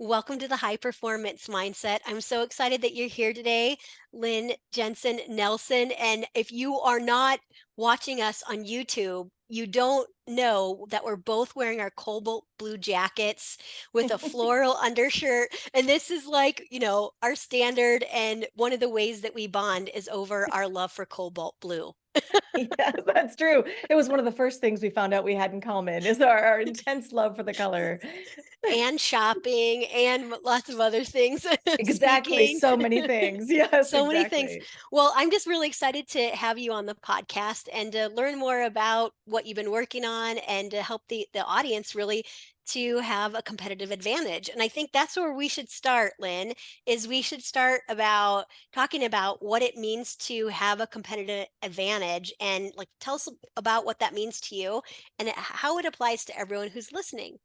Welcome to the High Performance Mindset. I'm so excited that you're here today, Lynne Jensen-Nelson. And if you are not watching us on YouTube, you don't know that we're both wearing our cobalt blue jackets with a floral undershirt. And this is like, our standard. And one of the ways that we bond is over our love for cobalt blue. Yes, that's true. It was one of the first things we found out we had in common is our intense love for the color. And shopping and lots of other things. Exactly. Speaking. So many things. Yes, So many things. exactly. Well, I'm just really excited to have you on the podcast and to learn more about what you've been working on and to help the audience really to have a competitive advantage. And I think that's where we should start, Lynn, is we should start about talking about what it means to have a competitive advantage and like tell us about what that means to you and how it applies to everyone who's listening.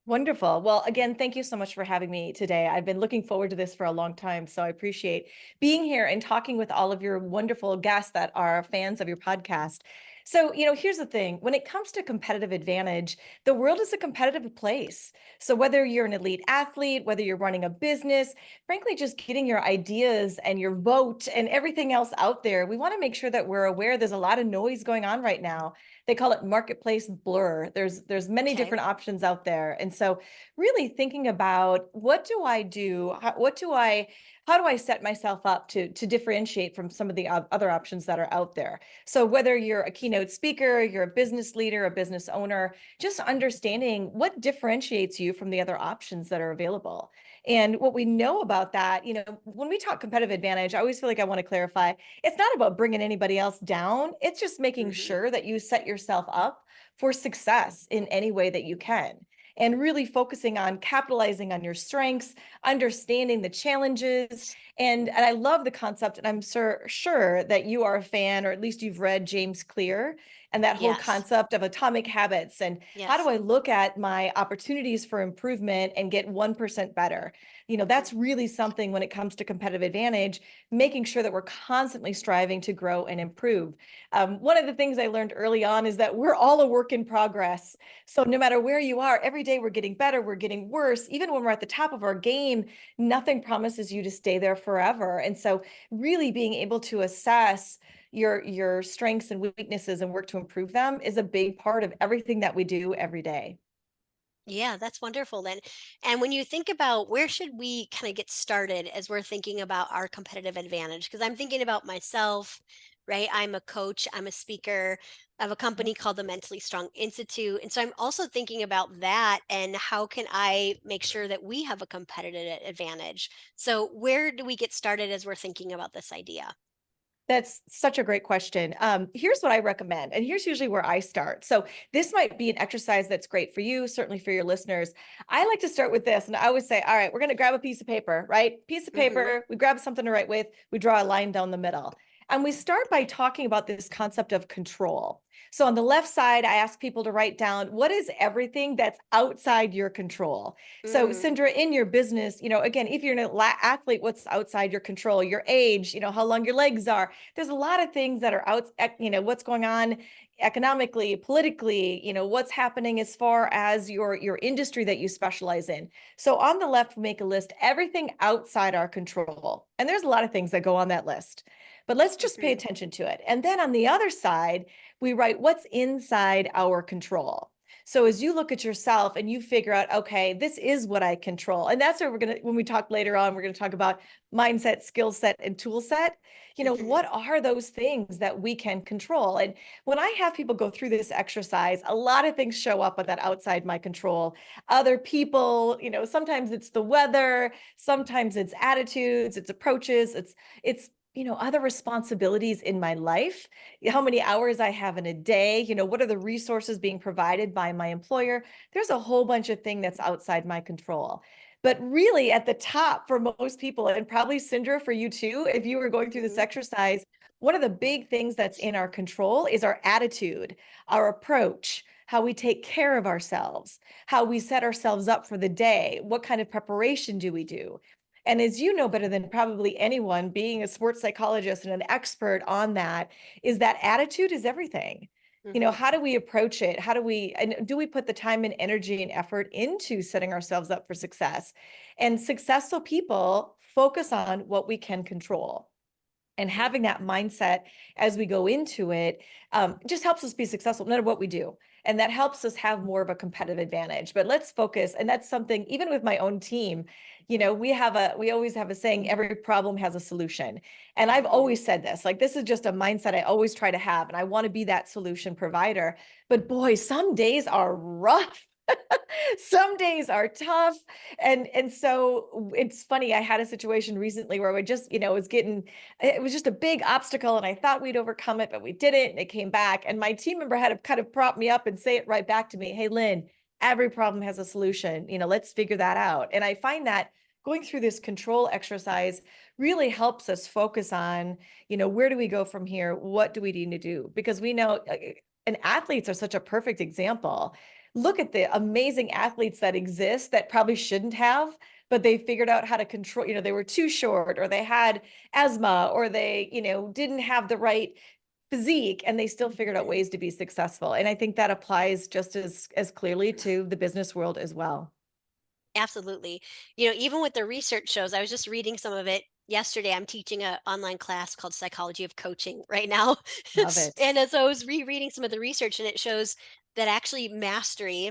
Wonderful. Well, again, thank you so much for having me today. I've been looking forward to this for a long time, so I appreciate being here and talking with all of your wonderful guests that are fans of your podcast. So, here's the thing. When it comes to competitive advantage, the world is a competitive place. So, whether you're an elite athlete, whether you're running a business, frankly, just getting your ideas and your vote and everything else out there, we want to make sure that we're aware there's a lot of noise going on right now. They call it marketplace blur. There's many Okay. different options out there. And so really thinking about what do I do? How do I set myself up to differentiate from some of the other options that are out there? So whether you're a keynote speaker, you're a business leader, a business owner, just understanding what differentiates you from the other options that are available. And what we know about that, when we talk competitive advantage, I always feel like I want to clarify it's not about bringing anybody else down. It's just making Hmm. sure that you set yourself up for success in any way that you can. And really focusing on capitalizing on your strengths, understanding the challenges. And I love the concept, and I'm sure that you are a fan, or at least you've read James Clear and that whole Yes. concept of atomic habits. And how do Yes. I look at my opportunities for improvement and get 1% better? That's really something when it comes to competitive advantage, making sure that we're constantly striving to grow and improve. One of the things I learned early on is that we're all a work in progress. So no matter where you are, every day we're getting better, we're getting worse. Even when we're at the top of our game, nothing promises you to stay there forever. And so really being able to assess your strengths and weaknesses and work to improve them is a big part of everything that we do every day. Yeah, that's wonderful then. And when you think about where should we kind of get started as we're thinking about our competitive advantage? Because I'm thinking about myself, right? I'm a coach, I'm a speaker, I have a Mhm. company called the Mentally Strong Institute. And so I'm also thinking about that and how can I make sure that we have a competitive advantage? So where do we get started as we're thinking about this idea? That's such a great question. Here's what I recommend, and here's usually where I start. So, this might be an exercise that's great for you, certainly for your listeners. I like to start with this, and I always say, all right, we're going to grab a piece of paper, right? Piece of Hmm. paper, we grab something to write with, we draw a line down the middle. And we start by talking about this concept of control. So, on the left side, I ask people to write down what is everything that's outside your control. So, Mm, Cindra, in your business, again, if you're an athlete, what's outside your control? Your age, how long your legs are. There's a lot of things that are out, what's going on economically, politically, what's happening as far as your industry that you specialize in. So on the left, we make a list, everything outside our control. And there's a lot of things that go on that list. But let's just pay hmm. attention to it. And then on the other side, we write what's inside our control. So as you look at yourself and you figure out, okay, this is what I control. And that's where when we talk later on, we're going to talk about mindset, skill set, and tool set. Hmm. What are those things that we can control? And when I have people go through this exercise, a lot of things show up with that outside my control. Other people, sometimes it's the weather, sometimes it's attitudes, it's approaches, it's other responsibilities in my life, how many hours I have in a day, what are the resources being provided by my employer? There's a whole bunch of things that's outside my control. But really, at the top for most people, and probably Cindra for you too, if you were going through this Hmm. exercise, one of the big things that's in our control is our attitude, our approach, how we take care of ourselves, how we set ourselves up for the day, what kind of preparation do we do? And as you know better than probably anyone, being a sports psychologist and an expert on that, is that attitude is everything. Hmm. How do we approach it? And do we put the time and energy and effort into setting ourselves up for success? And successful people focus on what we can control. And having that mindset as we go into it just helps us be successful no matter what we do. And that helps us have more of a competitive advantage. But let's focus. And that's something, even with my own team, we always have a saying, every problem has a solution. And I've Hmm. always said this, like, this is just a mindset I always try to have. And I want to be that solution provider. But boy, some days are rough. Some days are tough. And so it's funny, I had a situation recently where I just, it was just a big obstacle and I thought we'd overcome it, but we didn't. And it came back. And my team member had to kind of prop me up and say it right back to me. Hey, Lynn, every problem has a solution. Let's figure that out. And I find that going through this control exercise really helps us focus on, where do we go from here? What do we need to do? Because we know, and athletes are such a perfect example. Look at the amazing athletes that exist that probably shouldn't have, but they figured out how to control, they were too short or they had asthma or they, didn't have the right physique and they still figured out ways to be successful. And I think that applies just as clearly to the business world as well. Absolutely. Even with the research shows, I was just reading some of it yesterday. I'm teaching an online class called Psychology of Coaching right now. Love it. And as I was rereading some of the research, and it shows that actually mastery,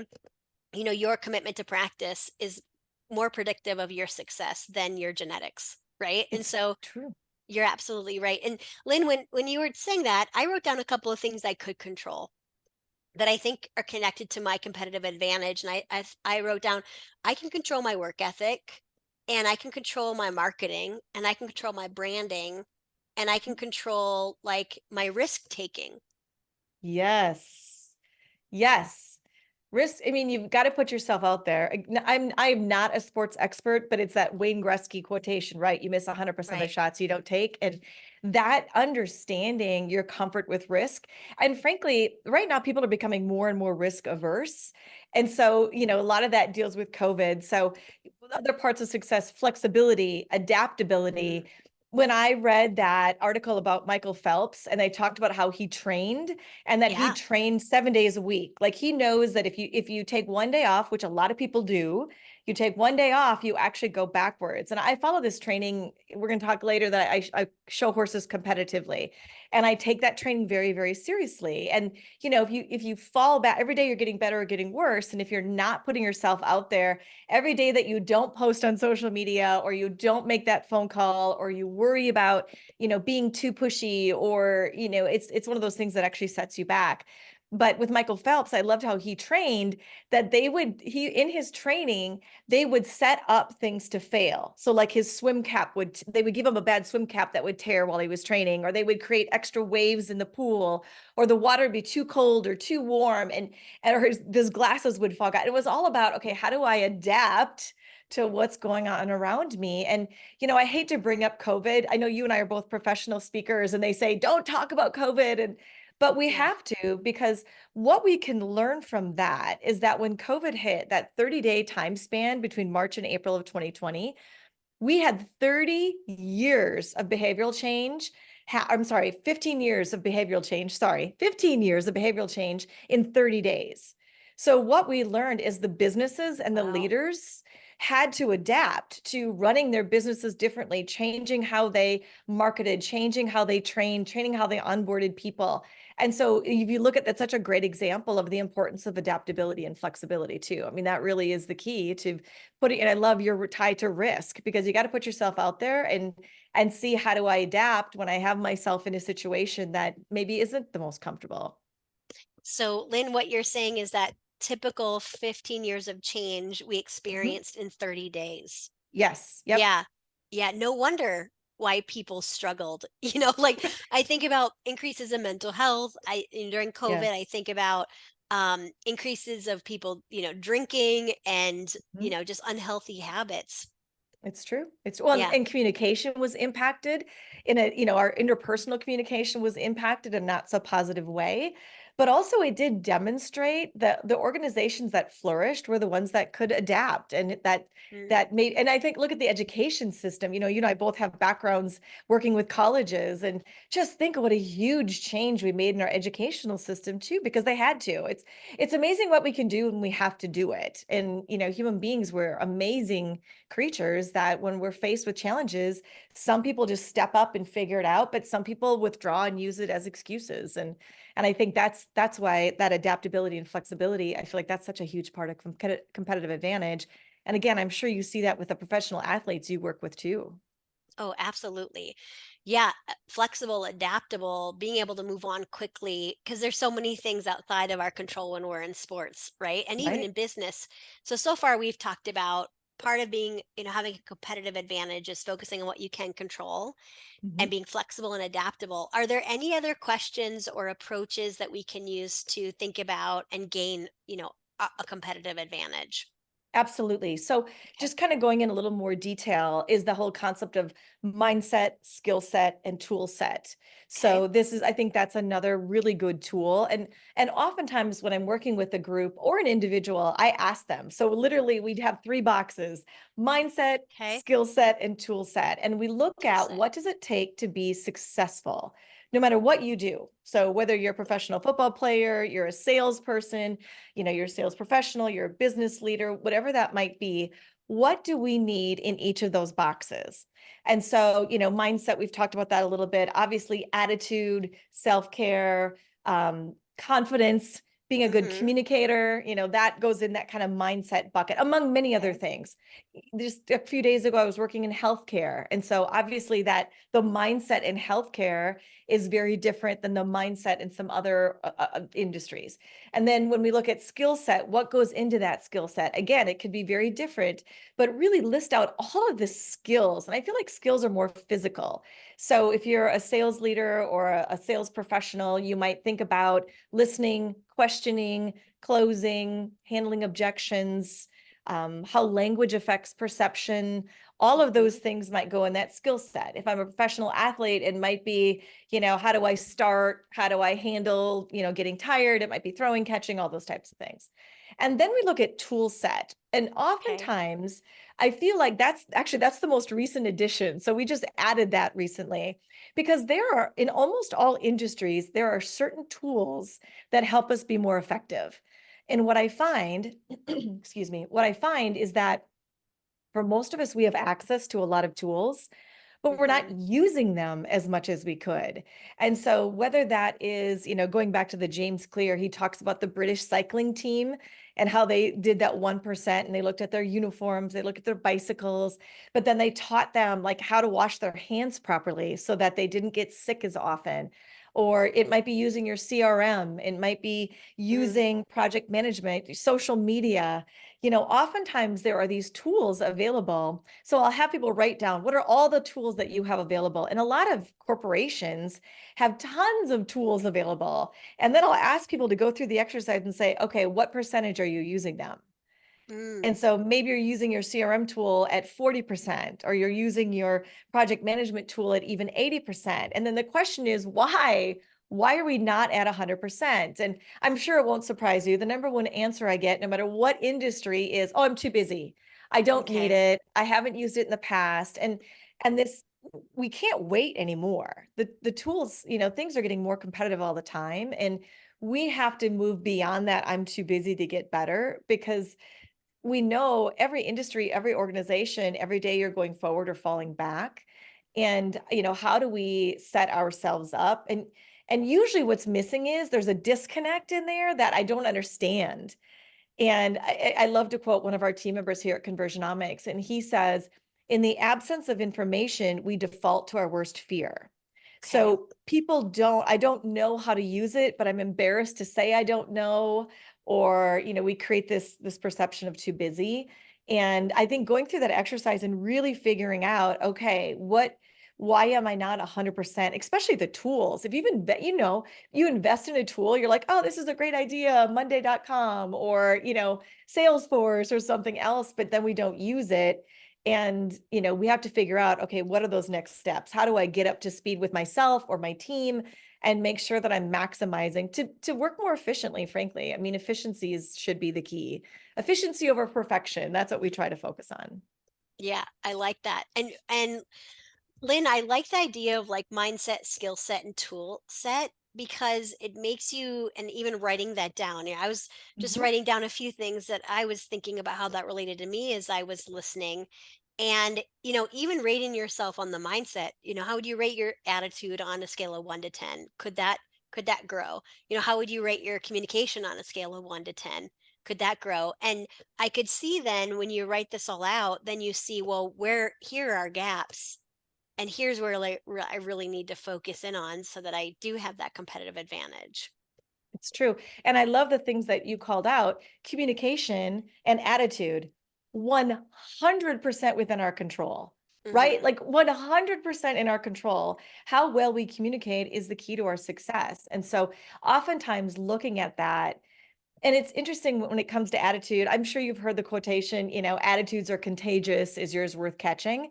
your commitment to practice is more predictive of your success than your genetics, right? And It's so true. you're absolutely right. And Lynn, when you were saying that, I wrote down a couple of things I could control that I think are connected to my competitive advantage. And I wrote down, I can control my work ethic, and I can control my marketing, and I can control my branding, and I can control like my risk taking. Yes. Yes. Risk, I mean, you've got to put yourself out there. I'm not a sports expert, but it's that Wayne Gretzky quotation, right? You miss 100% of the Right. shots you don't take. And that understanding your comfort with risk. And frankly, right now people are becoming more and more risk averse. And so, a lot of that deals with COVID. So other parts of success, flexibility, Mm, adaptability. When I read that article about Michael Phelps and they talked about how he trained and that he yeah. trained 7 days a week. Like he knows that if you take one day off, which a lot of people do, you take one day off, you actually go backwards. And I follow this training. We're going to talk later that I show horses competitively, and I take that training very, very seriously. And if you fall back every day, you're getting better or getting worse. And if you're not putting yourself out there every day, that you don't post on social media or you don't make that phone call or you worry about being too pushy or it's one of those things that actually sets you back. But with Michael Phelps, I loved how he trained, that he in his training they would set up things to fail. So like his swim cap they would give him a bad swim cap that would tear while he was training, or they would create extra waves in the pool, or the water would be too cold or too warm, and or his glasses would fog out. It was all about, okay, how do I adapt to what's going on around me? And I hate to bring up COVID. I know you and I are both professional speakers and they say, don't talk about COVID. But we Yeah. have to, because what we can learn from that is that when COVID hit, that 30-day time span between March and April of 2020, we had 30 years of behavioral change. I'm sorry, 15 years of behavioral change. Sorry, 15 years of behavioral change in 30 days. So what we learned is the businesses and the Wow. leaders had to adapt to running their businesses differently, changing how they marketed, changing how they trained, training how they onboarded people. And so if you look at that's such a great example of the importance of adaptability and flexibility too. I mean, that really is the key to putting, and I love your tie to risk, because you got to put yourself out there and see, how do I adapt when I have myself in a situation that maybe isn't the most comfortable. So, Lynn, what you're saying is that typical 15 years of change we Mhm. experienced in 30 days. Yes. Yep. Yeah. Yeah. No wonder why people struggled. Like I think about increases in mental health. During COVID, I Yes. think about increases of people, drinking and, Mhm. just unhealthy habits. It's true. It's well, Yeah. and communication was impacted our interpersonal communication was impacted in not so positive way. but also it did demonstrate that the organizations that flourished were the ones that could adapt, and that made, and I think, look at the education system. You and I both have backgrounds working with colleges, and just think of what a huge change we made in our educational system too, because they had to. It's amazing what we can do when we have to do it. And human beings, we're amazing creatures that when we're faced with challenges, some people just step up and figure it out, but some people withdraw and use it as excuses. And I think that's why that adaptability and flexibility, I feel like that's such a huge part of competitive advantage. And again, I'm sure you see that with the professional athletes you work with too. Oh, absolutely. Yeah, flexible, adaptable, being able to move on quickly because there's so many things outside of our control when we're in sports, right? And even Right. in business. So far we've talked about part of being, having a competitive advantage is focusing on what you can control Mhm. and being flexible and adaptable. Are there any other questions or approaches that we can use to think about and gain, a competitive advantage? Absolutely. So, Okay. just kind of going in a little more detail is the whole concept of mindset, skill set, and tool set. Okay. So, I think that's another really good tool. And oftentimes when I'm working with a group or an individual, I ask them. So, literally, we'd have three boxes: mindset, Okay. skill set, and tool set. And we look Tool at set. what does it take to be successful, no matter what you do. So, whether you're a professional football player, you're a salesperson, you're a sales professional, you're a business leader, whatever that might be, what do we need in each of those boxes? And so, mindset, we've talked about that a little bit. Obviously, attitude, self-care, confidence, being a good Mm-hmm. communicator, that goes in that kind of mindset bucket, among many other Okay. things. Just a few days ago, I was working in healthcare. And so obviously that the mindset in healthcare is very different than the mindset in some other industries. And then when we look at skill set, what goes into that skill set? Again, it could be very different, but really list out all of the skills. And I feel like skills are more physical. So if you're a sales leader or a sales professional, you might think about listening, questioning, closing, handling objections, how language affects perception. All of those Mm-hmm. things might go in that skill set. If I'm a professional athlete, it might be, how do I start? How do I handle, getting tired? It might be throwing, catching, all those types of things. And then we look at tool set. And Okay. oftentimes I feel like that's the most recent addition. So we just added that recently because there are, in almost all industries, there are certain tools that help us be more effective. And what I find, excuse me, what I find is that for most of us, we have access to a lot of tools, but we're not Mm-hmm. using them as much as we could. And so whether that is, going back to the James Clear, he talks about the British cycling team and how they did that 1% and they looked at their uniforms, they looked at their bicycles, but then they taught them like how to wash their hands properly so that they didn't get sick as often. Or it might be using your CRM, it might be Mm. using project management, social media. Oftentimes there are these tools available. So I'll have people write down what are all the tools that you have available. And a lot of corporations have tons of tools available. And then I'll ask people to go through the exercise and say, okay, what percentage are you using them? And Mm. so maybe you're using your CRM tool at 40%, or you're using your project management tool at even 80%. And then the question is, why? Why are we not at 100%? And I'm sure it won't surprise you. The number one answer I get, no matter what industry, is, oh, I'm too busy. I don't need Okay. it. I haven't used it in the past. And this, we can't wait anymore. The tools, things are getting more competitive all the time. And we have to move beyond that. I'm too busy to get better, because we know every industry, every organization, every day you're going forward or falling back. And, how do we set ourselves up? And usually what's missing is there's a disconnect in there that I don't understand. And I love to quote one of our team members here at Conversion-omics, and he says, in the absence of information, we default to our worst fear. Okay. So I don't know how to use it, but I'm embarrassed to say I don't know. Or, we create this perception of too busy. And I think going through that exercise and really figuring out, okay, why am I not 100%, especially the tools? If you've you invest in a tool, you're like, oh, this is a great idea, Monday.com or, Salesforce or something else, but then we don't use it. And, we have to figure out, okay, what are those next steps? How do I get up to speed with myself or my team and make sure that I'm maximizing to work more efficiently, frankly. I mean, efficiencies should be the key. Efficiency over perfection. That's what we try to focus on. Yeah, I like that. And Lynn, I like the idea of like mindset, skill set, and tool set because it makes you, and even writing that down. I was just Mhm. writing down a few things that I was thinking about how that related to me as I was listening. And, even rating yourself on the mindset, how would you rate your attitude on a scale of 1 to 10? Could that grow? How would you rate your communication on a scale of 1 to 10? Could that grow? And I could see then when you write this all out, then you see, well, here are gaps and here's where like I really need to focus in on so that I do have that competitive advantage. It's true. And I love the things that you called out, communication and attitude, 100% within our control, right? Hmm. Like 100% in our control. How well we communicate is the key to our success. And so oftentimes looking at that, and it's interesting when it comes to attitude. I'm sure you've heard the quotation, attitudes are contagious. Is yours worth catching?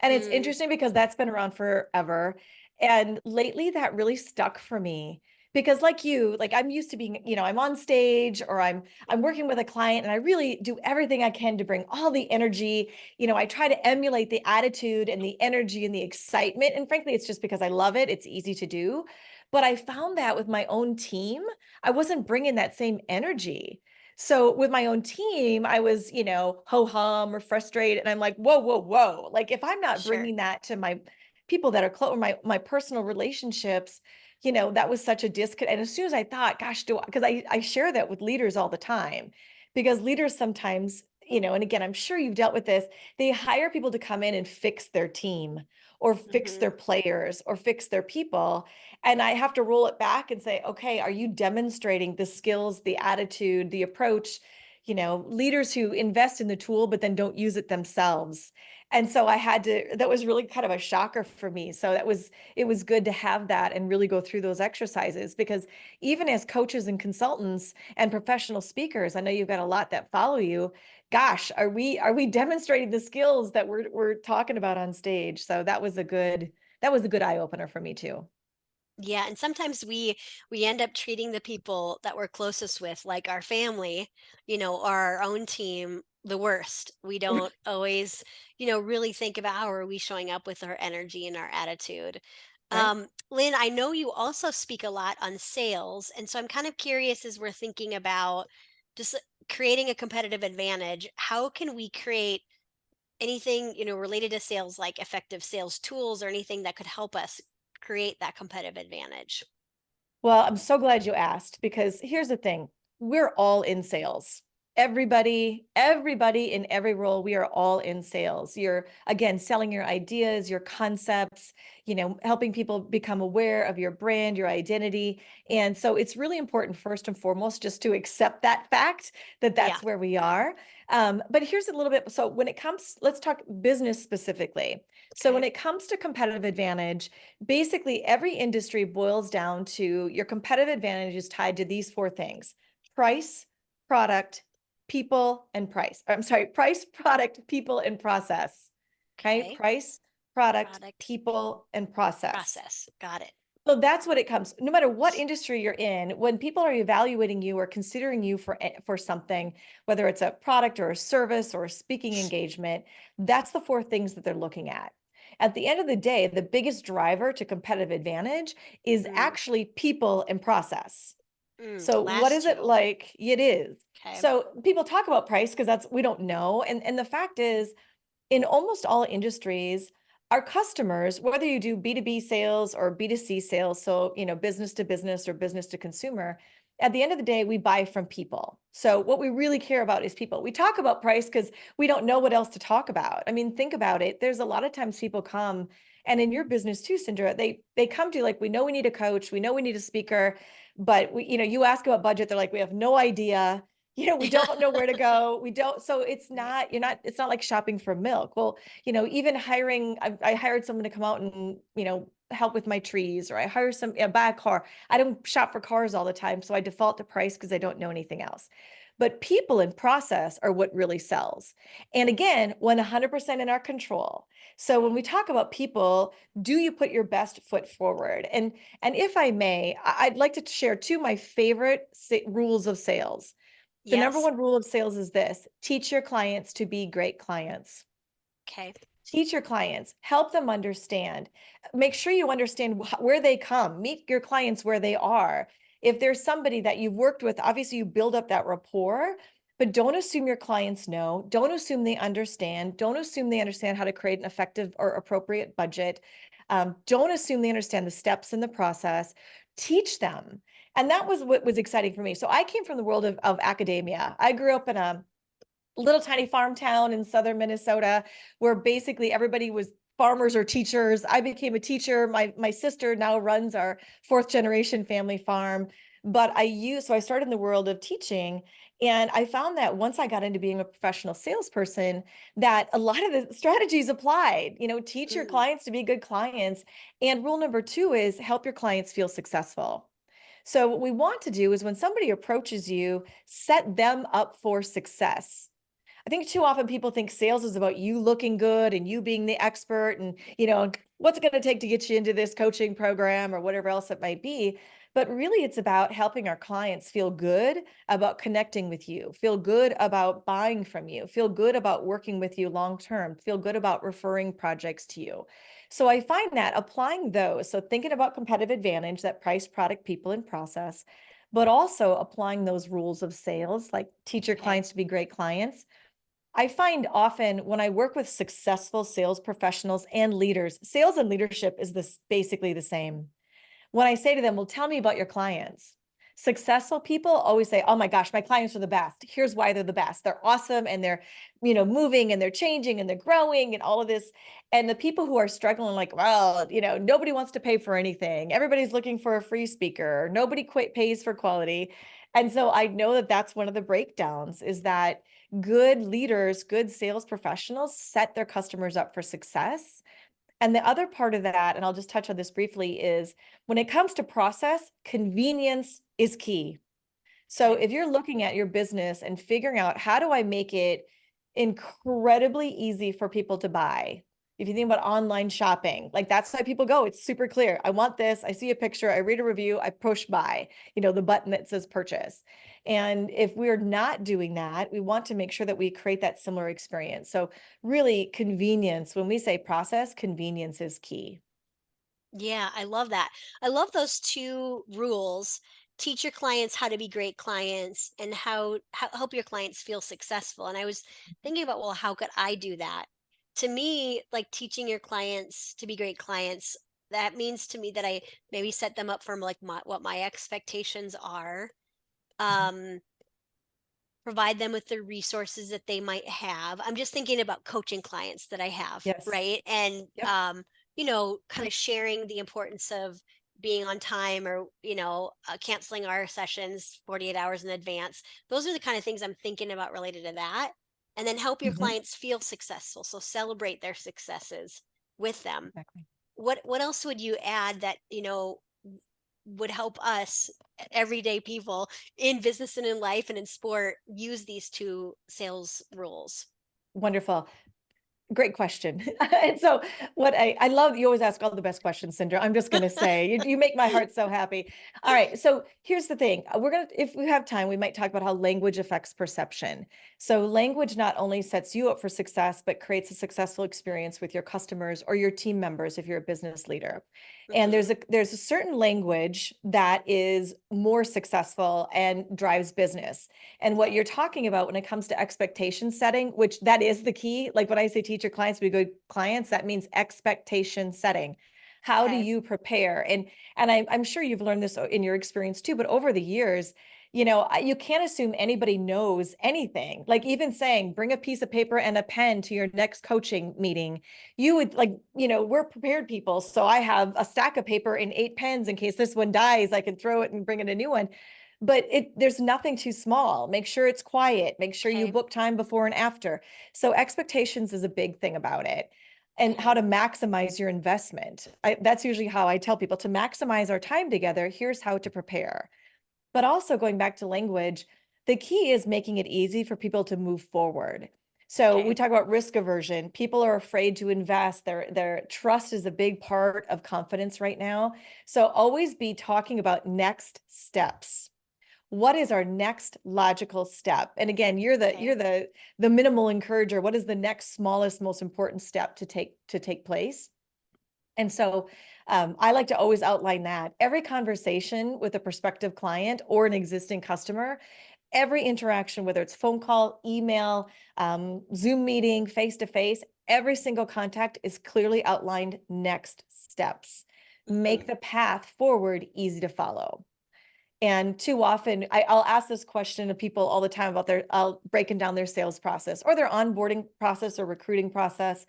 And it's Mm, interesting because that's been around forever. And lately that really stuck for me because like you, like I'm used to being, I'm on stage or I'm working with a client and I really do everything I can to bring all the energy. I try to emulate the attitude and the energy and the excitement. And frankly, it's just because I love it. It's easy to do. But I found that with my own team, I wasn't bringing that same energy. So with my own team, I was, ho hum or frustrated. And I'm like, whoa, whoa, whoa. Like if I'm not sure. bringing that to my people that are close, my personal relationships, that was such a disconnect. And as soon as I thought, gosh, because I share that with leaders all the time, because leaders sometimes, and again, I'm sure you've dealt with this, they hire people to come in and fix their team or fix Hmm. their players or fix their people. And I have to roll it back and say, okay, are you demonstrating the skills, the attitude, the approach? Leaders who invest in the tool, but then don't use it themselves. And so that was really kind of a shocker for me. So it was good to have that and really go through those exercises because even as coaches and consultants and professional speakers, I know you've got a lot that follow you. Gosh, are we demonstrating the skills that we're talking about on stage? So that was a good eye opener for me too. Yeah, and sometimes we end up treating the people that we're closest with, like our family, or our own team, the worst. We don't always, really think about how are we showing up with our energy and our attitude. Right. Lynn, I know you also speak a lot on sales, and so I'm kind of curious as we're thinking about just creating a competitive advantage. How can we create anything, related to sales, like effective sales tools or anything that could help us create that competitive advantage? Well, I'm so glad you asked because here's the thing. We're all in sales. Everybody in every role, we are all in sales. You're again selling your ideas, your concepts, helping people become aware of your brand, your identity. And so it's really important first and foremost just to accept that fact that Yeah. that's where we are. But here's a little bit. So when it comes, let's talk business specifically. So when Okay. it comes to competitive advantage, basically every industry boils down to your competitive advantage is tied to these four things: price, product, people, and price. I'm sorry, price, product, people, and process. Okay, Okay. price, product, Product, people, people, and process. process. Got it. So that's what it comes. No matter what industry you're in, when people are evaluating you or considering you for something, whether it's a product or a service or a speaking engagement, that's the four things that they're looking at. At the end of the day, the biggest driver to competitive advantage is Mm, actually people and process. the So what last is it two. like? It is. Okay. So people talk about price because that's we don't know. And the fact is in almost all industries, our customers, whether you do B2B sales or B2C sales, so, business to business or business to consumer, at the end of the day, we buy from people. So what we really care about is people. We talk about price because we don't know what else to talk about. I mean, think about it. There's a lot of times people come, and in your business too, Cindra, they come to you like, we know we need a coach, we know we need a speaker, but you ask about budget, they're like, we have no idea. We don't know where to go. We don't. So Right. it's not like shopping for milk. Well, even hiring, I hired someone to come out and, help with my trees, or I hire buy a car. I don't shop for cars all the time. So I default to price because I don't know anything else. but people and process are what really sells. And again, 100% in our control. So when we talk about people, do you put your best foot forward? And if I may, I'd like to share two of my favorite rules of sales. The number Yes. one rule of sales is this: teach your clients to be great clients. Okay. Teach your clients, help them understand. Make sure you understand where they come. Meet your clients where they are. If there's somebody that you've worked with, obviously you build up that rapport, but don't assume your clients know. Don't assume they understand. Don't assume they understand how to create an effective or appropriate budget. Don't assume they understand the steps in the process. Teach them. And that was what was exciting for me. So I came from the world of academia. I grew up in a little tiny farm town in southern Minnesota where basically everybody was farmers or teachers. I became a teacher. My sister now runs our fourth generation family farm. But so I started in the world of teaching. And I found that once I got into being a professional salesperson, that a lot of the strategies applied. Teach your Mm, clients to be good clients. And rule number two is help your clients feel successful. So what we want to do is when somebody approaches you, set them up for success. I think too often people think sales is about you looking good and you being the expert and, what's it going to take to get you into this coaching program or whatever else it might be. But really, it's about helping our clients feel good about connecting with you, feel good about buying from you, feel good about working with you long term, feel good about referring projects to you. So I find that applying those, so thinking about competitive advantage, that price, product, people, and process, but also applying those rules of sales, like teach your okay. clients to be great clients. I find often when I work with successful sales professionals and leaders, sales and leadership is this basically the same. When I say to them, well, tell me about your clients. Successful people always say, oh my gosh, my clients are the best. Here's why they're the best. They're awesome and they're, moving and they're changing and they're growing and all of this. And the people who are struggling, like, well, nobody wants to pay for anything. Everybody's looking for a free speaker. Nobody pays for quality. And so I know that that's one of the breakdowns is that good leaders, good sales professionals set their customers up for success. And the other part of that, and I'll just touch on this briefly, is when it comes to process, convenience is key. So Okay. if you're looking at your business and figuring out how do I make it incredibly easy for people to buy, if you think about online shopping, like that's why people go, it's super clear. I want this. I see a picture, I read a review, I push buy, the button that says purchase. And if we're not doing that, we want to make sure that we create that similar experience. So really convenience, when we say process, convenience is key. Yeah, I love that. I love those two rules. Teach your clients how to be great clients and how help your clients feel successful. And I was thinking about, well, how could I do that? To me, like teaching your clients to be great clients, that means to me that I maybe set them up for like what my expectations are. Mhm. Um, Provide them with the resources that they might have. I'm just thinking about coaching clients that I have, Yes. right? And Yep. kind of sharing the importance of being on time or, canceling our sessions 48 hours in advance. Those are the kind of things I'm thinking about related to that. And then help your Mhm. clients feel successful. So celebrate their successes with them. Exactly. What else would you add that, would help us everyday people in business and in life and in sport use these two sales rules? Wonderful. Great question. And so what I love, you always ask all the best questions, Cindra. I'm just going to say, you make my heart so happy. All right. So here's the thing. If we have time, we might talk about how language affects perception. So language not only sets you up for success, but creates a successful experience with your customers or your team members if you're a business leader. And Hmm. there's a certain language that is more successful and drives business. And what Okay. you're talking about when it comes to expectation setting, which that is the key. Like when I say teach your clients to be good clients, that means expectation setting. How do Okay. you prepare? And I'm sure you've learned this in your experience too, but over the years, you can't assume anybody knows anything. Like even saying, bring a piece of paper and a pen to your next coaching meeting. You would like, we're prepared people. So I have a stack of paper and 8 pens in case this one dies, I can throw it and bring in a new one. But there's nothing too small. Make sure it's quiet. Make sure you Okay. book time before and after. So expectations is a big thing about it. And how Okay. to maximize your investment. That's usually how I tell people to maximize our time together. Here's how to prepare. But also going back to language, The key is making it easy for people to move forward. So we Okay. talk about risk aversion. People are afraid to invest. Their trust is a big part of confidence right now. So always be talking about next steps. What is our next logical step? And again, you're Okay. the minimal encourager. What is the next smallest, most important step to take place? And so I like to always outline that every conversation with a prospective client or an existing customer, every interaction, whether it's phone call, email, Zoom meeting, face to face, every single contact is clearly outlined next steps. Make Mm, the path forward easy to follow. And too often, I'll ask this question to people all the time about I'll breaking down their sales process or their onboarding process or recruiting process.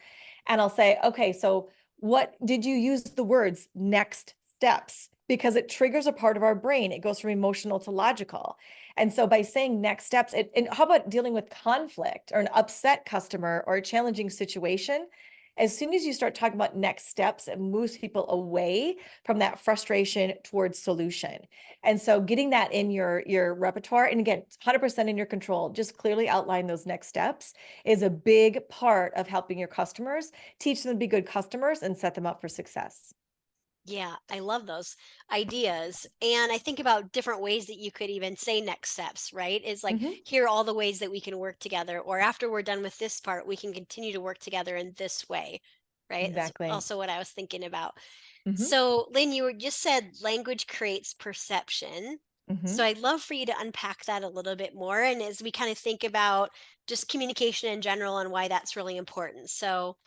And I'll say, okay, so what did you use the words next steps? Because it triggers a part of our brain. It goes from emotional to logical. And so by saying next steps, and how about dealing with conflict or an upset customer or a challenging situation? As soon as you start talking about next steps, it moves people away from that frustration towards solution. And so getting that in your repertoire, and again, 100% in your control, just clearly outline those next steps is a big part of helping your customers, teach them to be good customers and set them up for success. yeah, I love those ideas. And I think about different ways that you could even say next steps, right? Is like, Mhm. here are all the ways that we can work together. Or after we're done with this part, we can continue to work together in this way, right? That's Exactly. also what I was thinking about. Mhm. So, Lynn, you were just said language creates perception. So, Mhm. I'd love for you to unpack that a little bit more. And as we kind of think about just communication in general and why that's really important. So,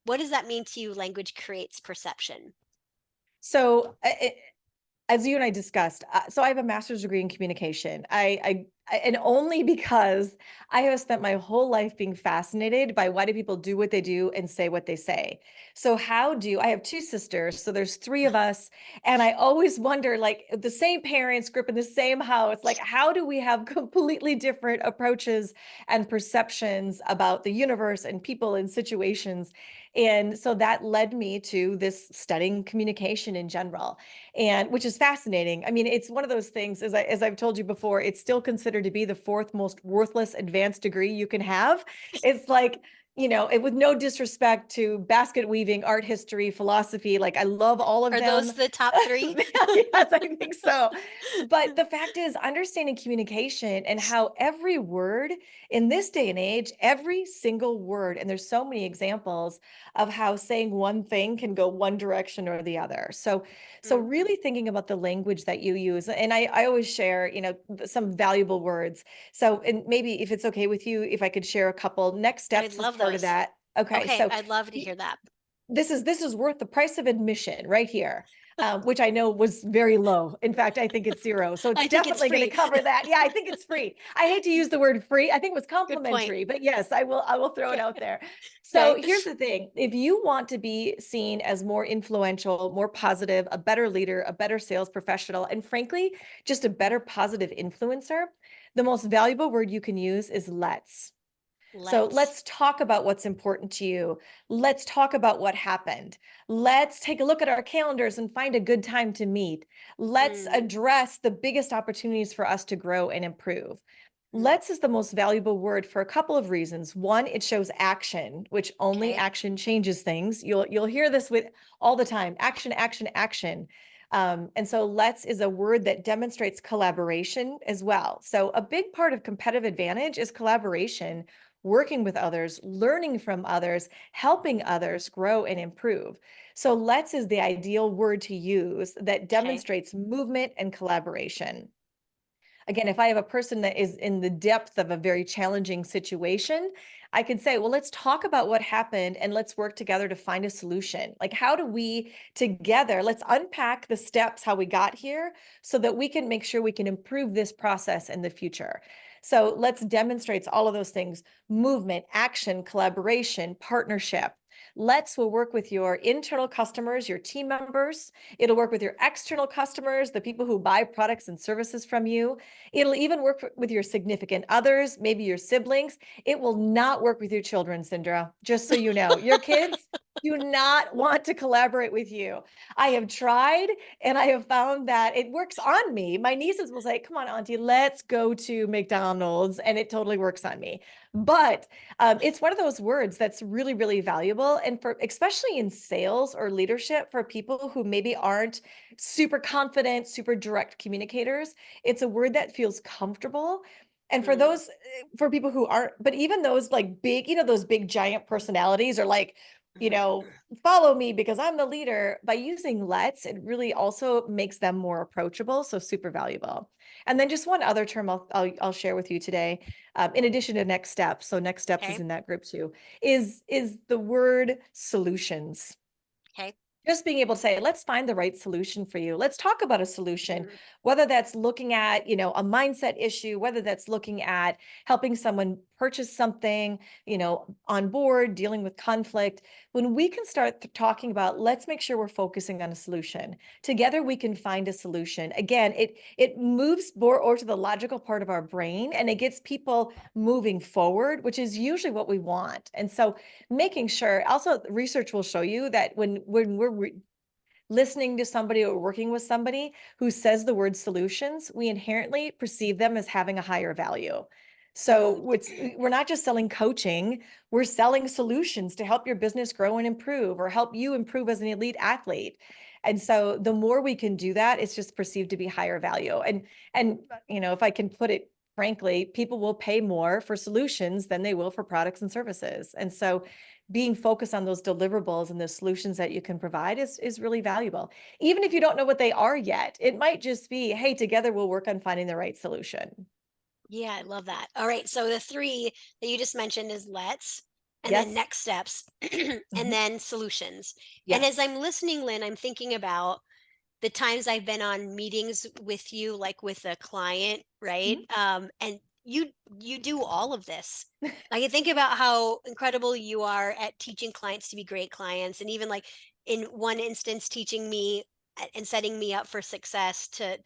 what does that mean to you? Language creates perception. So, as you and I discussed, so I have a master's degree in communication. And only because I have spent my whole life being fascinated by why do people do what they do and say what they say. So I have two sisters, so there's three of us, and I always wonder, like the same parents grew up in the same house, like how do we have completely different approaches and perceptions about the universe and people and situations? And so that led me to this studying communication in general, and which is fascinating. I mean, it's one of those things, as I've told you before, it's still considered to be the fourth most worthless advanced degree you can have. It's like, with no disrespect to basket weaving, art history, philosophy, like I love all of Are those them. the top three? Yes, I think so. But the fact is, understanding communication and how every word in this day and age, every single word, and there's so many examples of how saying one thing can go one direction or the other. So Mm, really thinking about the language that you use, and I always share, some valuable words. So, and maybe if it's okay with you, if I could share a couple next I'd steps as love part of those. that. Okay, Okay, so I'd love to hear that. this is worth the price of admission right here, which I know was very low. In fact, I think it's zero. So it's I think it's definitely going to free. cover that. Yeah, I think it's free. I hate to use the word free. I think it was Good point. complimentary, but yes, I will throw it Okay. out there. So Okay. here's the thing. If you want to be seen as more influential, more positive, a better leader, a better sales professional, and frankly, just a better positive influencer, the most valuable word you can use is let's. So Let's. let's talk about what's important to you. Let's talk about what happened. Let's take a look at our calendars and find a good time to meet. Let's Mm, address the biggest opportunities for us to grow and improve. mm, Let's is the most valuable word for a couple of reasons. One, it shows action, which only okay. action changes things. You'll hear this with all the time. Action, action, action. And so let's is a word that demonstrates collaboration as well. So a big part of competitive advantage is collaboration, working with others, learning from others, helping others grow and improve. So let's is the ideal word to use that Okay. demonstrates movement and collaboration. Again, if I have a person that is in the depth of a very challenging situation, I can say, well, let's talk about what happened and let's work together to find a solution. Like, how do we together, let's unpack the steps, how we got here, so that we can make sure we can improve this process in the future. So let's demonstrate all of those things: movement, action, collaboration, partnership. Let's will work with your internal customers, your team members. It'll work with your external customers, the people who buy products and services from you. It'll even work with your significant others, maybe your siblings. It will not work with your children, Cindra, just so you know. Your kids, do not want to collaborate with you. I have tried and I have found that it works on me. My nieces will say, come on, Auntie, let's go to McDonald's. And it totally works on me. But it's one of those words that's really, really valuable. And for especially in sales or leadership, for people who maybe aren't super confident, super direct communicators, it's a word that feels comfortable. And for Mm, those, for people who aren't, but even those like big, those big giant personalities are like, you know, follow me because I'm the leader. By using let's, it really also makes them more approachable. So super valuable. And then just one other term I'll share with you today, in addition to next steps. So next steps is okay. in that group too, is the word solutions. Okay. Just being able to say, let's find the right solution for you. Let's talk about a solution, Mm, whether that's looking at, a mindset issue, whether that's looking at helping someone purchase something, on board, dealing with conflict. When we can start talking about, let's make sure we're focusing on a solution. Together we can find a solution. Again, it moves more or to the logical part of our brain and it gets people moving forward, which is usually what we want. And so making sure also research will show you that when we're listening to somebody or working with somebody who says the word solutions, we inherently perceive them as having a higher value. mm. So we're not just selling coaching, we're selling solutions to help your business grow and improve or help you improve as an elite athlete. And so the more we can do that, it's just perceived to be higher value. And if I can put it frankly, people will pay more for solutions than they will for products and services. And so being focused on those deliverables and the solutions that you can provide is really valuable. Even if you don't know what they are yet, it might just be, hey, together we'll work on finding the right solution. Yeah, I love that. All right. So the three that you just mentioned is let's, and then Yes. next steps, and Mhm. then solutions. And as Yes. I'm listening, Lynn, I'm thinking about the times I've been on meetings with you, like with a client, right? Mhm. And you do all of this. I can think about how incredible you are at teaching clients to be great clients, and even like in one instance, teaching me and setting me up for success to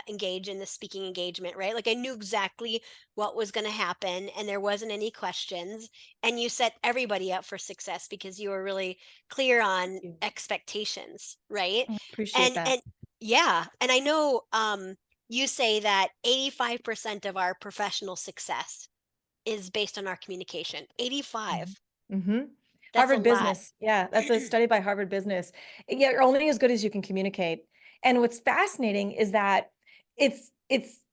engage in the speaking engagement, right? Like I knew exactly what was going to happen, and there wasn't any questions, and you set everybody up for success because you were really clear on You expectations, right? appreciate And that. yeah, and I know you say that 85% of our professional success is based on our communication. Mhm. 85. Mhm. That's a Harvard lot. Business. Yeah, that's a study by Harvard Business. Yeah, you're only as good as you can communicate. And what's fascinating is that it's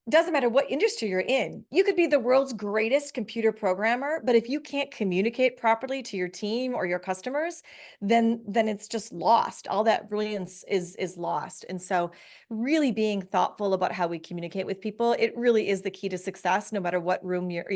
doesn't matter what industry you're in. You could be the world's greatest computer programmer, but if you can't communicate properly to your team or your customers, then it's just lost. All that brilliance is lost. And so really being thoughtful about how we communicate with people, it really is the key to success no matter what room you're,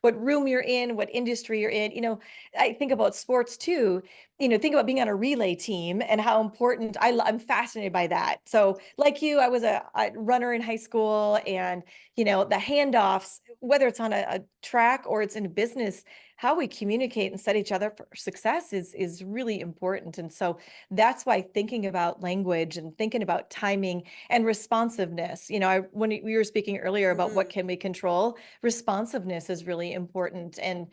what room you're in, what industry you're in. I think about sports too. Think about being on a relay team and how important I'm fascinated by that. So, like you, I was a runner in high school, and the handoffs, whether it's on a track or it's in a business, how we communicate and set each other for success is really important. And so that's why thinking about language and thinking about timing and responsiveness. When we were speaking earlier about what Mhm. can we control, responsiveness is really important. And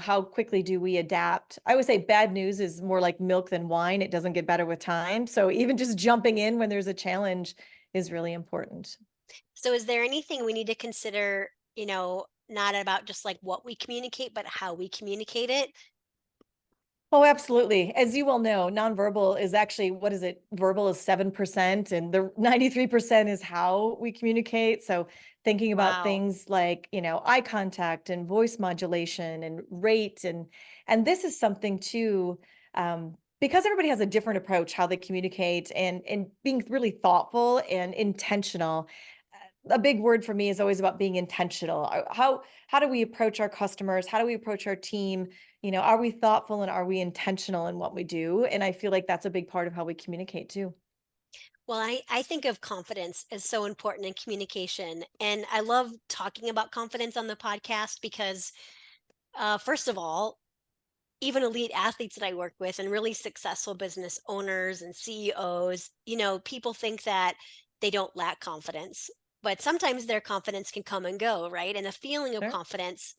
how quickly do we adapt? I would say bad news is more like milk than wine. It doesn't get better with time. So even just jumping in when there's a challenge is really important. So is there anything we need to consider, not about just like what we communicate, but how we communicate it? Oh, absolutely. As you well know, nonverbal is actually, what is it? Verbal is 7%, and the 93% is how we communicate. So thinking about Wow. things like, eye contact and voice modulation and rate. And this is something too, because everybody has a different approach how they communicate, and being really thoughtful and intentional. A big word for me is always about being intentional. How do we approach our customers? How do we approach our team? Are we thoughtful and are we intentional in what we do? And I feel like that's a big part of how we communicate too. Well, I think of confidence as so important in communication. And I love talking about confidence on the podcast because, first of all, even elite athletes that I work with and really successful business owners and CEOs, people think that they don't lack confidence, but sometimes their confidence can come and go, right? And a feeling of Sure. confidence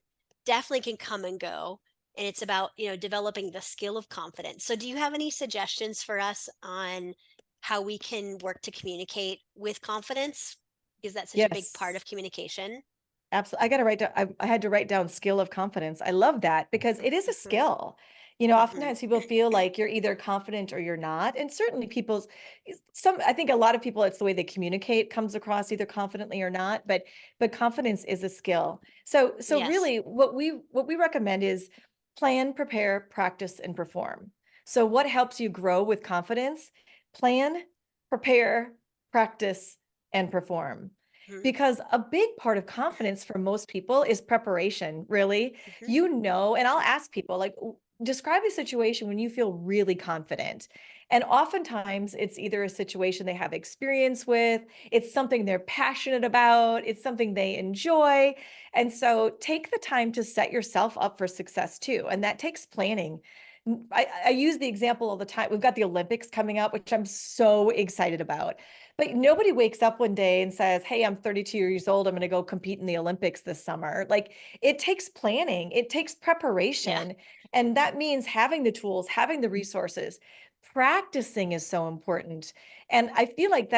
definitely can come and go. and it's about, developing the skill of confidence. So do you have any suggestions for us on how we can work to communicate with confidence? Because that's such a big part Yes. of communication. Absolutely. I got to write down, I had to write down skill of confidence. I love that because it is a Hmm. skill. Hmm. Oftentimes people feel like you're either confident or you're not. And certainly I think a lot of people, it's the way they communicate comes across either confidently or not, but confidence is a skill. So Yes. really what we recommend is plan, prepare, practice, and perform. So what helps you grow with confidence? Plan, prepare, practice, and perform. Hmm. Because a big part of confidence for most people is preparation, really. Hmm. And I'll ask people, like, describe a situation when you feel really confident. And oftentimes it's either a situation they have experience with, it's something they're passionate about, it's something they enjoy. And so take the time to set yourself up for success too. And that takes planning. I use the example all the time. We've got the Olympics coming up, which I'm so excited about. But nobody wakes up one day and says, "Hey, I'm 32 years old. I'm going to go compete in the Olympics this summer." Like it takes planning, it takes Yeah. preparation. And that means having the tools, having the resources. Practicing is so important. And I feel like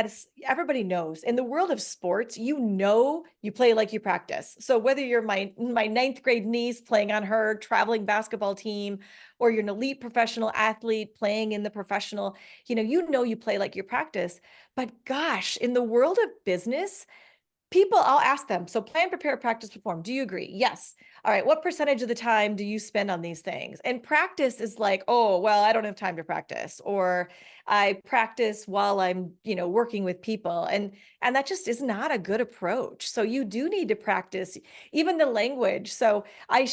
everybody knows in the world of sports, you play like you practice. So whether you're my ninth grade niece playing on her traveling basketball team, or you're an elite professional athlete playing in the professional, you play like you practice. But gosh, in the world of business, I'll ask them, so plan, prepare, practice, perform. Do you agree? Yes. All right. What percentage of the time do you spend on these things? And practice is like, oh, well, I don't have time to practice, or I practice while I'm, working with people. And that just is not a good approach. So you do need to practice even the language. So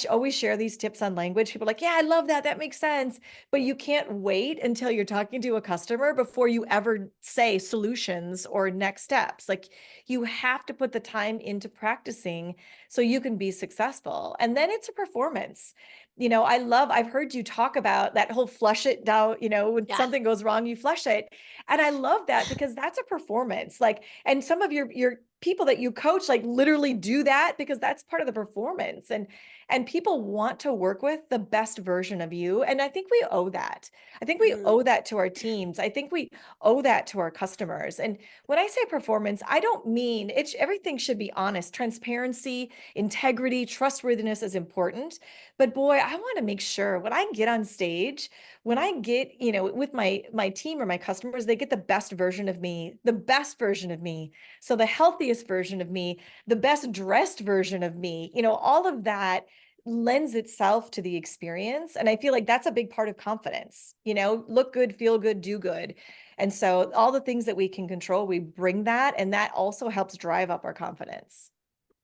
always share these tips on language. People are like, yeah, I love that. That makes sense. But you can't wait until you're talking to a customer before you ever say solutions or next steps. Like you have to put the time into practicing so you can be successful. And then it's a performance. I've heard you talk about that whole flush it down, when Yeah. something goes wrong, you flush it. And I love that because that's a performance. Like, and some of your people that you coach, like literally do that because that's part of the performance. And people want to work with the best version of you. And I think we owe that. I think we Hmm. owe that to our teams. I think we owe that to our customers. And when I say performance, I don't mean everything should be honest. Transparency, integrity, trustworthiness is important. But boy, I want to make sure when I get on stage, when I get, with my team or my customers, they get the best version of me, the best version of me. So the healthiest version of me, the best dressed version of me, all of that lends itself to the experience. And I feel like that's a big part of confidence, look good, feel good, do good. And so all the things that we can control, we bring that, and that also helps drive up our confidence.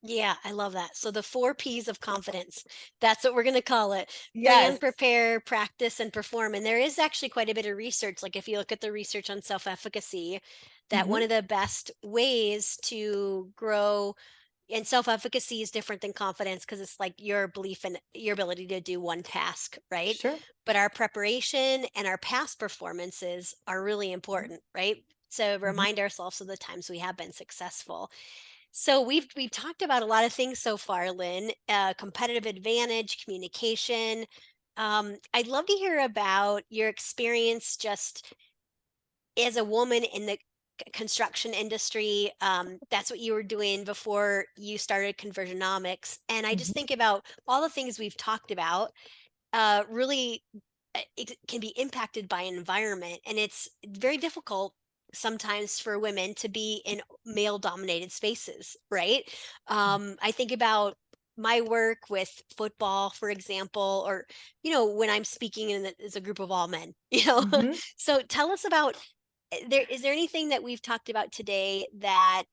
Yeah, I love that. So the 4 P's of confidence, that's what we're going to call it. Plan, Yes. prepare, practice, and perform. And there is actually quite a bit of research. Like if you look at the research on self-efficacy, that one of Hmm. the best ways to grow, and self-efficacy is different than confidence because it's like your belief in your ability to do one task, right? Sure. But our preparation and our past performances are really Mhm. important, right? So Mhm. remind ourselves of the times we have been successful. So we've talked about a lot of things so far, Lynn. Competitive advantage, communication. I'd love to hear about your experience just as a woman in the construction industry. That's what you were doing before you started Conversion-omics. And I just Mhm. think about all the things we've talked about. Really, it can be impacted by environment, and it's very difficult sometimes for women to be in male dominated spaces, right? I think about my work with football, for example, or when I'm speaking as a group of all men. Mhm. So tell us about, is there anything that we've talked about today that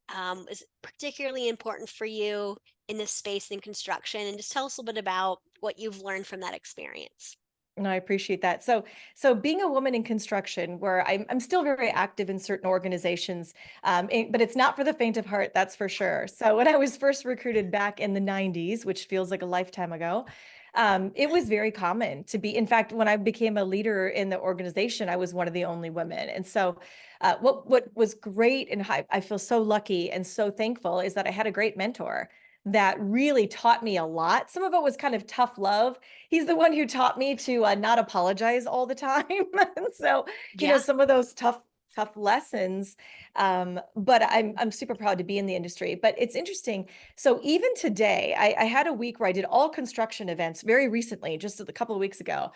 is particularly important for you in this space in construction, and just tell us a little bit about what you've learned from that experience. No, I appreciate that. So being a woman in construction, where I'm still very active in certain organizations, but it's not for the faint of heart, that's for sure. So when I was first recruited back in the '90s, which feels like a lifetime ago, it was very common to be. In fact, when I became a leader in the organization, I was one of the only women. And so, what was great, and I feel so lucky and so thankful, is that I had a great mentor. that really taught me a lot. Some of it was kind of tough love. He's the one who taught me to not apologize all the time. And so, Yeah. some of those tough lessons. But I'm super proud to be in the industry. But it's interesting. So even today, I had a week where I did all construction events very recently, just a couple of weeks ago.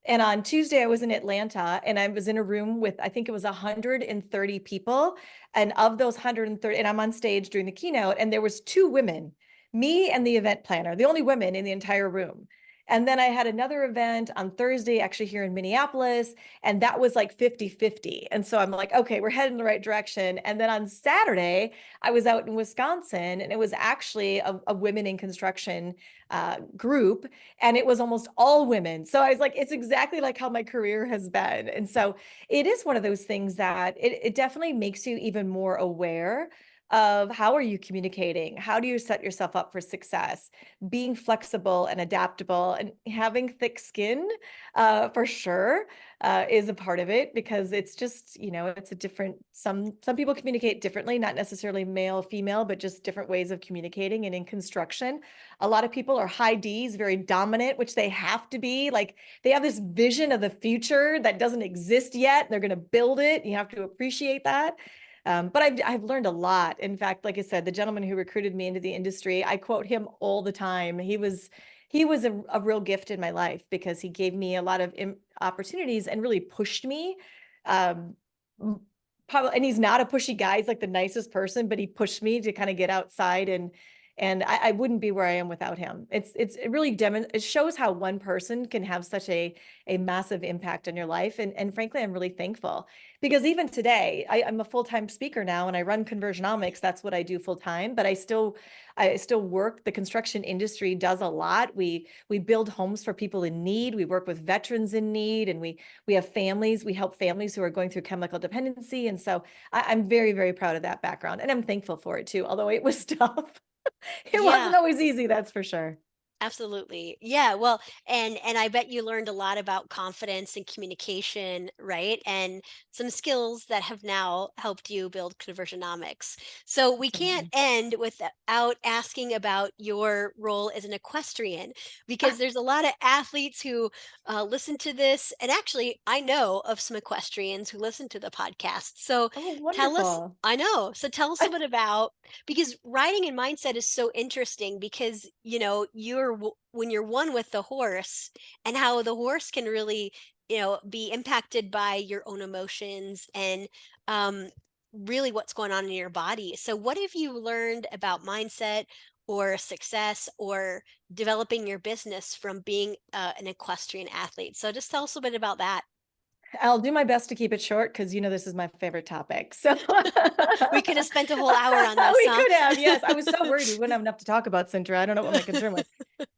And on Tuesday, I was in Atlanta and I was in a room with, I think it was 130 people. And of those 130, and I'm on stage during the keynote, and there was two women, me and the event planner, the only women in the entire room. And then I had another event on Thursday, actually here in Minneapolis, and that was like 50-50. And so I'm like, okay, we're heading in the right direction. And then on Saturday, I was out in Wisconsin, and it was actually a women in construction group, and it was almost all women. So I was like, it's exactly like how my career has been. And so it is one of those things that it definitely makes you even more aware of how are you communicating? How do you set yourself up for success? Being flexible and adaptable and having thick skin, for sure, is a part of it, because it's just, it's a different, some people communicate differently, not necessarily male, female, but just different ways of communicating. And in construction, a lot of people are high Ds, very dominant, which they have to be. Like, they have this vision of the future that doesn't exist yet. They're going to build it. You have to appreciate that. But I've learned a lot. In fact, like I said, the gentleman who recruited me into the industry, I quote him all the time. He was a real gift in my life, because he gave me a lot of opportunities and really pushed me. Um, Probably, and he's not a pushy guy. He's like the nicest person, but he pushed me to kind of get outside, and I wouldn't be where I am without him. It really it shows how one person can have such a massive impact on your life. And frankly, I'm really thankful, because even today, I'm a full-time speaker now, and I run Conversion-omics. That's what I do full time, but I still work. The construction industry does a lot. We build homes for people in need. We work with veterans in need, and we have families. We help families who are going through chemical dependency. And so I'm very, very proud of that background, and I'm thankful for it too, although it was tough. It Yeah. wasn't always easy, that's for sure. Absolutely. Yeah, well, and I bet you learned a lot about confidence and communication, right? And some skills that have now helped you build Conversionomics. So we can't Absolutely. end without asking about your role as an equestrian, because there's a lot of athletes who listen to this, and actually I know of some equestrians who listen to the podcast. So Oh, tell us, wonderful. I know. So tell us a bit about, because writing and mindset is so interesting, because when you're one with the horse, and how the horse can really be impacted by your own emotions, and um really what's going on in your body. So what have you learned about mindset or success or developing your business from being an equestrian athlete? So just tell us a bit about that. I'll do my best to keep it short, because this is my favorite topic. So We could have spent a whole hour on this, we huh? could have, yes. I was so worried we wouldn't have enough to talk about Cindra. I don't know what my concern was.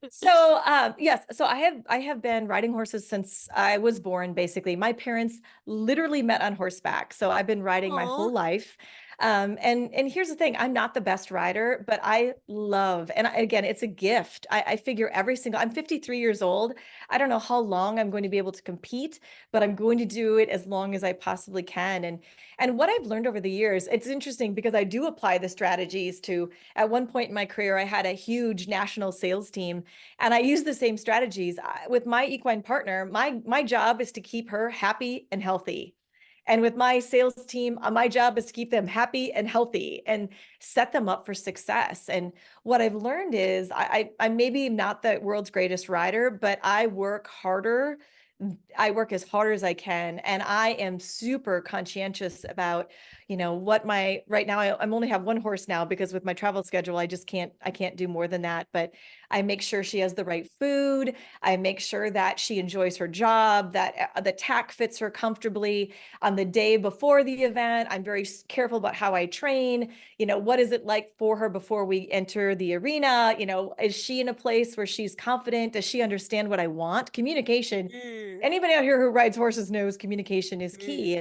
So, yes, so I have been riding horses since I was born, basically. My parents literally met on horseback, so I've been riding my Aw. whole life. And here's the thing, I'm not the best rider, but I love, and again, it's a gift. I figure I'm 53 years old. I don't know how long I'm going to be able to compete, but I'm going to do it as long as I possibly can. And what I've learned over the years, it's interesting, because I do apply the strategies to, at one point in my career, I had a huge national sales team, and I use the same strategies. With my equine partner, my job is to keep her happy and healthy. And with my sales team, my job is to keep them happy and healthy and set them up for success. And what I've learned is I'm maybe not the world's greatest rider, but I work harder. I work as hard as I can, and I am super conscientious about, what right now, I'm only have one horse now, because with my travel schedule, I can't do more than that. But I make sure she has the right food. I make sure that she enjoys her job, that the tack fits her comfortably. On the day before the event, I'm very careful about how I train. What is it like for her before we enter the arena? Is she in a place where she's confident? Does she understand what I want? Communication. Mm, Anybody out here who rides horses knows communication is mm. key.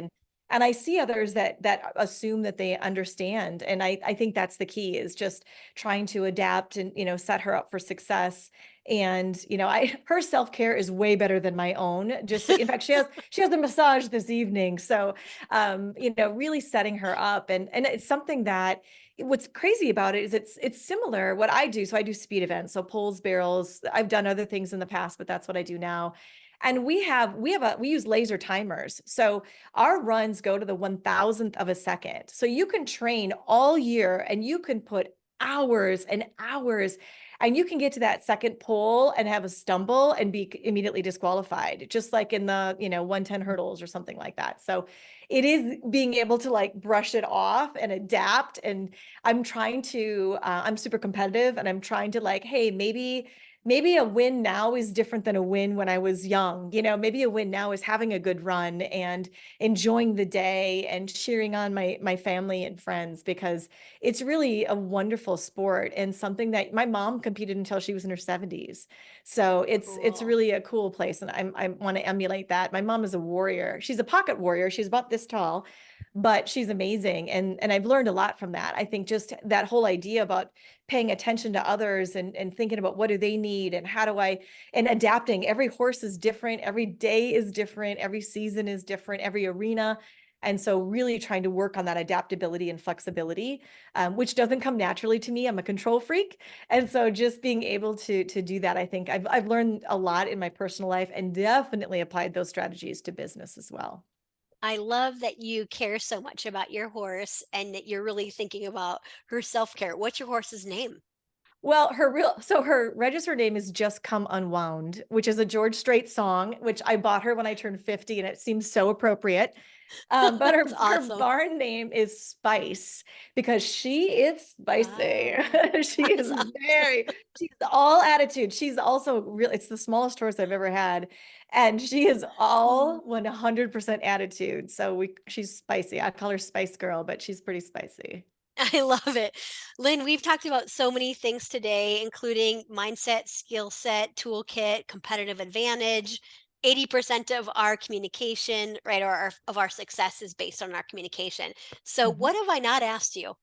And I see others that assume that they understand. And I think that's the key, is just trying to adapt and, set her up for success. And, her self-care is way better than my own. Just, in fact, she has the massage this evening. So, really setting her up, and it's something that, what's crazy about it is it's similar what I do. So I do speed events, so poles, barrels. I've done other things in the past, but that's what I do now. And we use laser timers. So our runs go to the 1,000th of a second. So you can train all year and you can put hours and hours, and you can get to that second pole and have a stumble and be immediately disqualified, just like in the, 110 hurdles or something like that. So it is being able to like brush it off and adapt. And I'm super competitive, and I'm trying to like, hey, maybe a win now is different than a win when I was young. Maybe a win now is having a good run and enjoying the day and cheering on my family and friends, because it's really a wonderful sport and something that my mom competed until she was in her 70s. So it's Cool. really a cool place, and I want to emulate that. My mom is a warrior. She's a pocket warrior. She's about this tall, but she's amazing, and I've learned a lot from that. I think just that whole idea about paying attention to others and thinking about what do they need and how do I, and adapting. Every horse is different, every day is different, every season is different, every arena. And so really trying to work on that adaptability and flexibility, which doesn't come naturally to me. I'm a control freak. And so just being able to do that, I think I've learned a lot in my personal life, and definitely applied those strategies to business as well. I love that you care so much about your horse and that you're really thinking about her self-care. What's your horse's name? Well, her registered name is Just Come Unwound, which is a George Strait song, which I bought her when I turned 50, and it seems so appropriate. But That's her awesome. barn name is Spice, because she is spicy. Oh, She is that's awesome. she's all attitude. She's also real. It's the smallest horse I've ever had. And she is all 100% attitude. So she's spicy. I call her Spice Girl, but she's pretty spicy. I love it. Lynn, we've talked about so many things today, including mindset, skill set, toolkit, competitive advantage. 80% of our communication, right, or of our success is based on our communication. So, Mhm. what have I not asked you?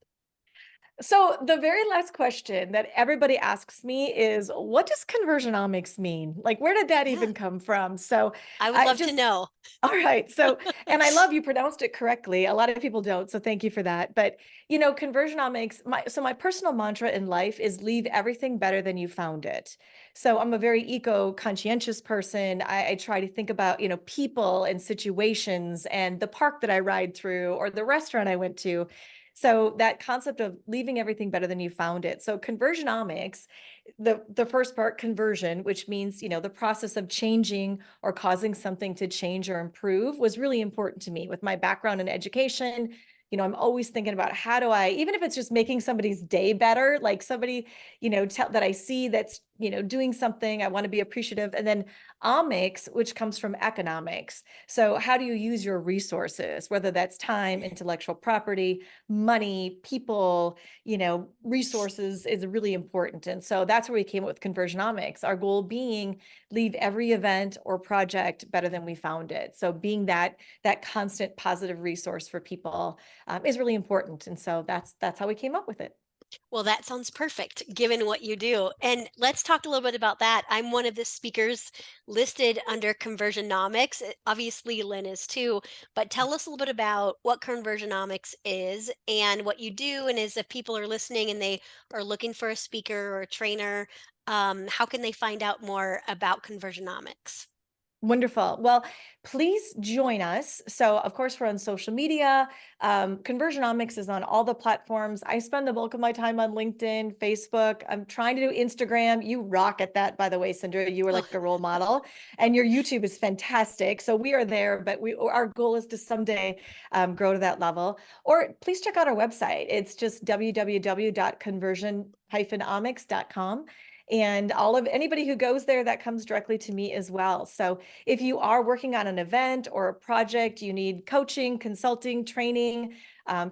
So the very last question that everybody asks me is, what does conversionomics mean? Like, where did that Yeah, even come from? So I would I love to just, know. all right. So, and I love you pronounced it correctly. A lot of people don't. So thank you for that. But, conversionomics, my personal mantra in life is leave everything better than you found it. So I'm a very eco-conscientious person. I try to think about, people and situations and the park that I ride through or the restaurant I went to. So that concept of leaving everything better than you found it. So conversionomics, the first part, conversion, which means, the process of changing or causing something to change or improve, was really important to me. With my background in education, I'm always thinking about how do I, even if it's just making somebody's day better, like somebody, that I see that's, doing something, I want to be appreciative. And then omics, which comes from economics. So how do you use your resources, whether that's time, intellectual property, money, people, resources, is really important. And so that's where we came up with conversionomics, our goal being leave every event or project better than we found it. So being that constant positive resource for people, is really important. And so that's how we came up with it. Well, that sounds perfect given what you do. And let's talk a little bit about that. I'm one of the speakers listed under Conversionomics. Obviously, Lynn is too. But tell us a little bit about what Conversionomics is and what you do. And as if people are listening and they are looking for a speaker or a trainer, how can they find out more about Conversionomics? Wonderful. Well, please join us. So, of course, we're on social media. Conversionomics is on all the platforms. I spend the bulk of my time on LinkedIn, Facebook. I'm trying to do Instagram. You rock at that, by the way, Cindra. You are Oh, like a role model, and your YouTube is fantastic. So we are there, but our goal is to someday grow to that level. Or please check out our website. It's just www.conversion-omics.com. And all of anybody who goes there, that comes directly to me as well. So if you are working on an event or a project, you need coaching, consulting, training,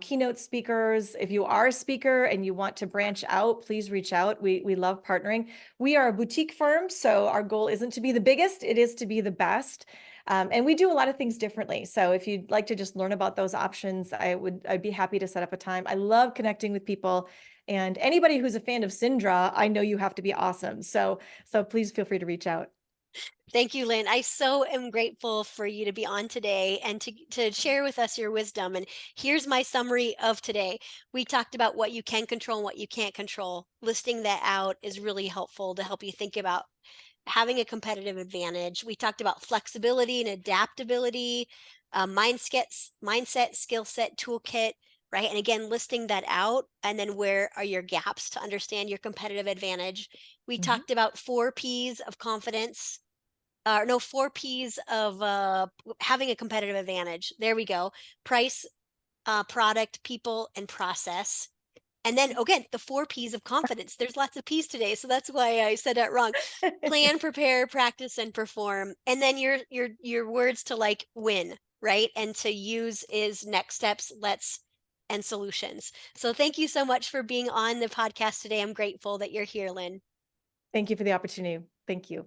keynote speakers. If you are a speaker and you want to branch out, please reach out. We love partnering. We are a boutique firm, so our goal isn't to be the biggest, it is to be the best. And we do a lot of things differently. So if you'd like to just learn about those options, I'd be happy to set up a time. I love connecting with people. And anybody who's a fan of Cindra, I know you have to be awesome. So please feel free to reach out. Thank you, Lynn. I so am grateful for you to be on today and to share with us your wisdom. And here's my summary of today. We talked about what you can control and what you can't control. Listing that out is really helpful to help you think about having a competitive advantage. We talked about flexibility and adaptability, mindset, skill set, toolkit, right? And again, listing that out, and then where are your gaps to understand your competitive advantage. We Mhm. talked about 4 P's of confidence, no, 4 P's of having a competitive advantage. There we go. Price, product, people, and process. And then again, the 4 P's of confidence. There's lots of P's today, so that's why I said that wrong. Plan, prepare, practice, and perform. And then your words to like win, right? And to use is next steps, let's, and solutions. So thank you so much for being on the podcast today. I'm grateful that you're here, Lynn. Thank you for the opportunity. Thank you.